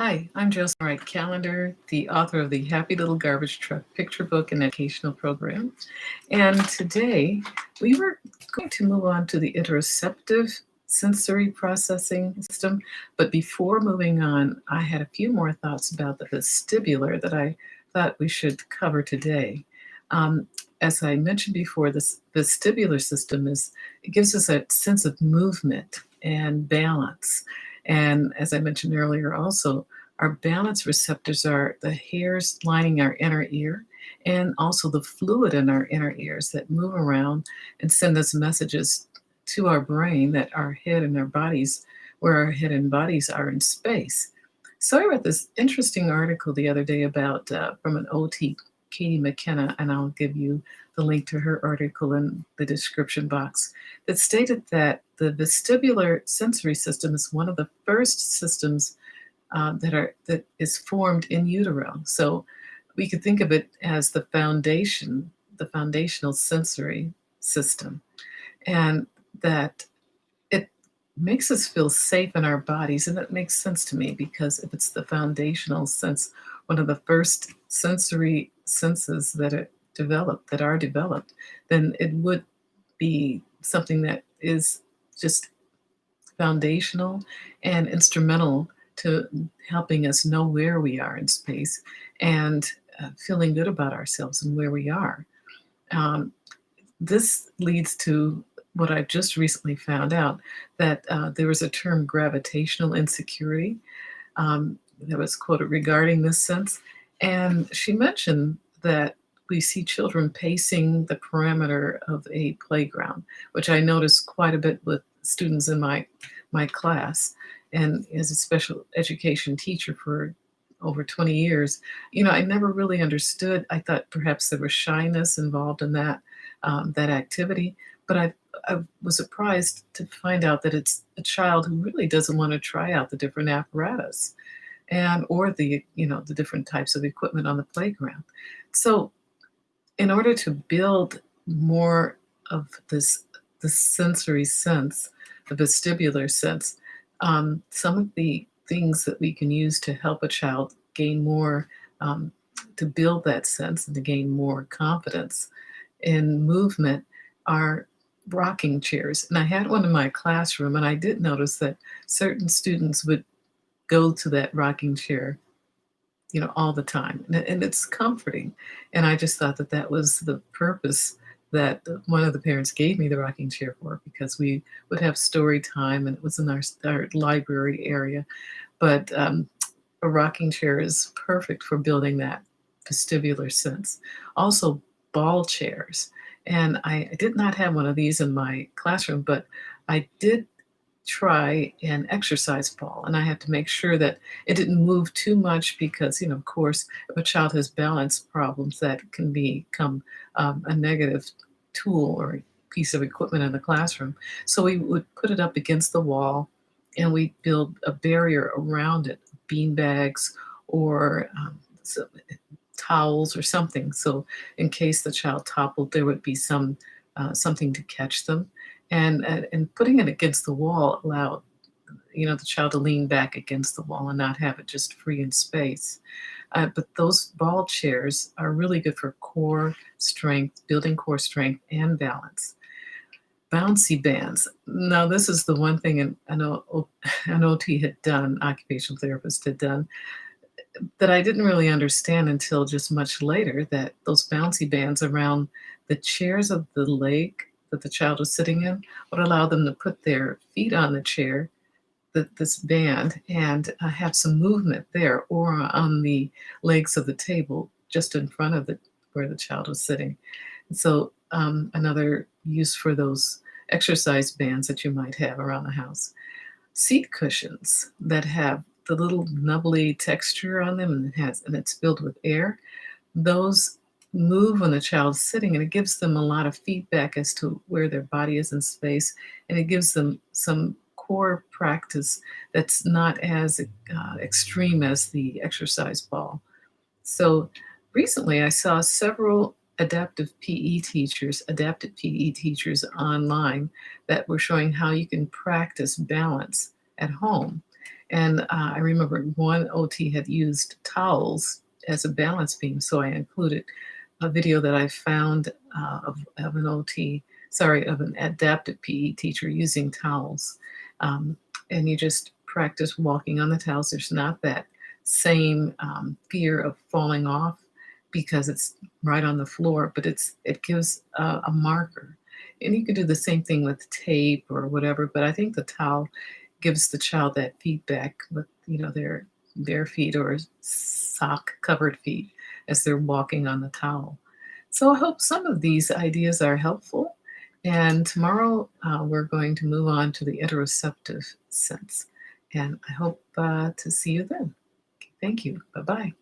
Hi, I'm Josie Wright Callender, the author of the Happy Little Garbage Truck picture book and educational program. And today we were going to move on to the interoceptive sensory processing system. But before moving on, I had a few more thoughts about the vestibular that I thought we should cover today. Um, as I mentioned before, this vestibular system it gives us a sense of movement and balance. And as I mentioned earlier, also, our balance receptors are the hairs lining our inner ear and also the fluid in our inner ears that move around and send us messages to our brain that our head and our bodies, where our head and bodies are in space. So I read this interesting article the other day about from an OT, Katie McKenna, and I'll give you the link to her article in the description box, that stated that the vestibular sensory system is one of the first systems that is formed in utero. So we could think of it as the foundation, the foundational sensory system, and that it makes us feel safe in our bodies. And that makes sense to me because if it's the foundational sense, one of the first sensory senses that are developed, then it would be something that is just foundational and instrumental to helping us know where we are in space and feeling good about ourselves and where we are. Um, this leads to what I just recently found out, that there was a term, gravitational insecurity, that was quoted regarding this sense. And she mentioned that we see children pacing the perimeter of a playground, which I noticed quite a bit with students in my class. And as a special education teacher for over 20 years, I never really understood. I thought perhaps there was shyness involved in that activity, but I was surprised to find out that it's a child who really doesn't want to try out the different apparatus and or the different types of equipment on the playground. So in order to build more of the sensory sense, the vestibular sense, some of the things that we can use to help a child gain more, to build that sense and to gain more confidence in movement are rocking chairs. And I had one in my classroom, and I did notice that certain students would go to that rocking chair, all the time. And it's comforting. And I just thought that that was the purpose that one of the parents gave me the rocking chair for, because we would have story time and it was in our library area. But a rocking chair is perfect for building that vestibular sense. Also, ball chairs. And I did not have one of these in my classroom, but I did try an exercise ball, and I had to make sure that it didn't move too much because, of course, if a child has balance problems, that can become a negative tool or piece of equipment in the classroom. So we would put it up against the wall, and we build a barrier around it, bean bags or towels or something. So in case the child toppled, there would be something to catch them. And putting it against the wall allowed the child to lean back against the wall and not have it just free in space. But those ball chairs are really good for core strength, building core strength and balance. Bouncy bands. Now, this is the one thing I know an OT had done, occupational therapist had done, that I didn't really understand until just much later, that those bouncy bands around the chairs of the leg that the child was sitting in would allow them to put their feet on the chair, this band, and have some movement there, or on the legs of the table just in front of where the child was sitting. And so another use for those exercise bands that you might have around the house. Seat cushions that have the little nubbly texture on them, and it's filled with air. Those move when the child's sitting, and it gives them a lot of feedback as to where their body is in space, and it gives them some core practice that's not as extreme as the exercise ball. So recently I saw several adapted PE teachers online that were showing how you can practice balance at home. And I remember one OT had used towels as a balance beam, so I included a video that I found of an OT, sorry, of an adapted PE teacher using towels. And you just practice walking on the towels. There's not that same fear of falling off because it's right on the floor, but it gives a marker. And you could do the same thing with tape or whatever, but I think the towel gives the child that feedback with their feet or sock covered feet as they're walking on the towel. So I hope some of these ideas are helpful. And tomorrow we're going to move on to the interoceptive sense. And I hope to see you then. Thank you. Bye-bye.